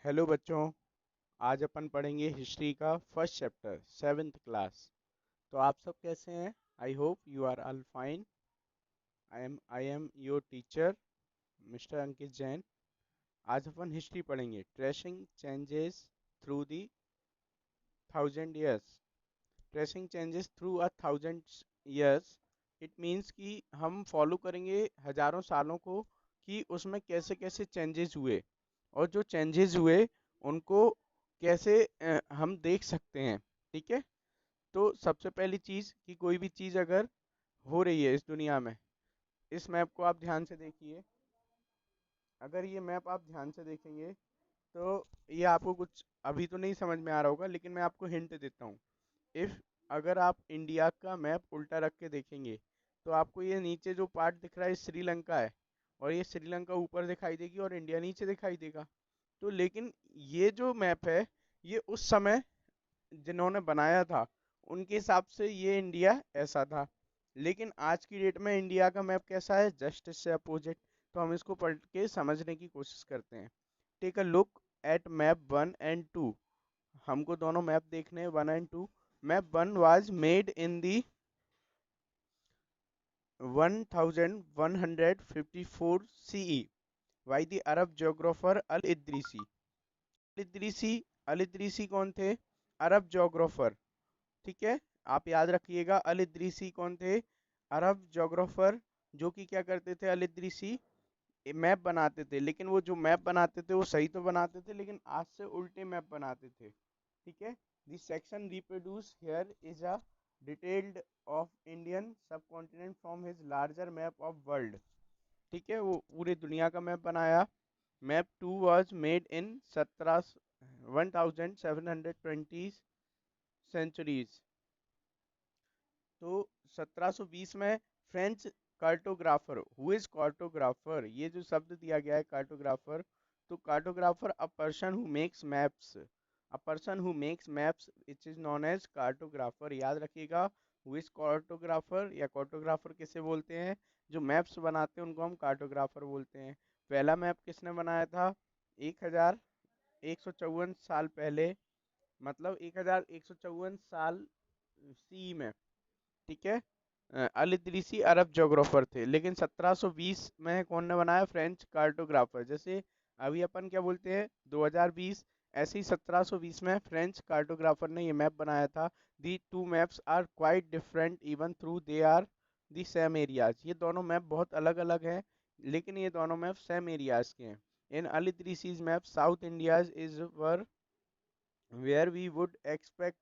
Hello बच्चों। आज अपन पढ़ेंगे हिस्ट्री का फर्स्ट चैप्टर, सेवेंथ क्लास। तो आप सब कैसे हैं? I hope you are all fine. I am your teacher mister Ankit Jain. आज अपन हिस्ट्री पढ़ेंगे, tracing changes through the thousand years. Tracing changes through a thousand years, it means कि हम फॉलो करेंगे हजारों सालों को, कि उसमें कैसे कैसे चेंजेस हुए, और जो चेंजेस हुए उनको कैसे हम देख सकते हैं। ठीक है। तो सबसे पहली चीज़ कि कोई भी चीज़ अगर हो रही है इस दुनिया में, इस मैप को आप ध्यान से देखिए। अगर ये मैप आप ध्यान से देखेंगे तो ये आपको कुछ अभी तो नहीं समझ में आ रहा होगा, लेकिन मैं आपको हिंट देता हूँ। इफ अगर आप इंडिया का मैप उल्टा रख के देखेंगे तो आपको ये नीचे जो पार्ट दिख रहा है श्रीलंका है, और ये श्रीलंका ऊपर दिखाई देगी और इंडिया नीचे दिखाई देगा। तो लेकिन ये जो मैप है, ये उस समय जिन्होंने बनाया था उनके हिसाब से ये इंडिया ऐसा था। लेकिन आज की डेट में इंडिया का मैप कैसा है? जस्ट इससे अपोजिट। तो हम इसको पढ़ के समझने की कोशिश करते हैं। Take a look at map 1 and 2। हमको दोनों मैप देखने हैं, 1 and 2। Map 1 was made in the 1154 CE by the Arab geographer Al-Idrisi। Idrisi Al Idrisi कौन थे? Arab geographer. ठीक है। आप याद रखिएगा, अल इदरीसी कौन थे? Arab geographer. जो कि क्या करते थे? अल इदरीसी मैप बनाते थे, लेकिन वो जो मैप बनाते थे वो सही तो बनाते थे, लेकिन आज से उल्टे मैप बनाते थे। ठीक है। This section reproduce here is a detailed of Indian subcontinent from his larger map of world. ठीक है, वो पूरे दुनिया का मैप बनाया। Map 2 was made in 1720 centuries। तो 1720 में French cartographer, who is cartographer, ये जो शब्द दिया गया है कार्टोग्राफर, तो cartographer a person who makes maps, a person who makes maps it is known as cartographer. याद रखिएगा, हु इज कार्टोग्राफर या कार्टोग्राफर किसे बोलते हैं? जो मैप्स बनाते हैं उनको हम कार्टोग्राफर बोलते हैं। पहला मैप किसने बनाया था? 1154 साल पहले, मतलब 1154 साल सी में। ठीक है। अल इदरीसी अरब जोग्राफर थे, लेकिन 1720 में कौन ने बनाया? French cartographer. जैसे अभी अपन क्या बोलते हैं 2020, ऐसे ही 1720 में फ्रेंच कार्टोग्राफर ने ये मैप बनाया था। The two maps are quite different even through they are the same areas. ये दोनों मैप बहुत अलग अलग हैं, लेकिन ये दोनों मैप सेम एरियाज के हैं। In Al Idrisi's map South India's is were where we would expect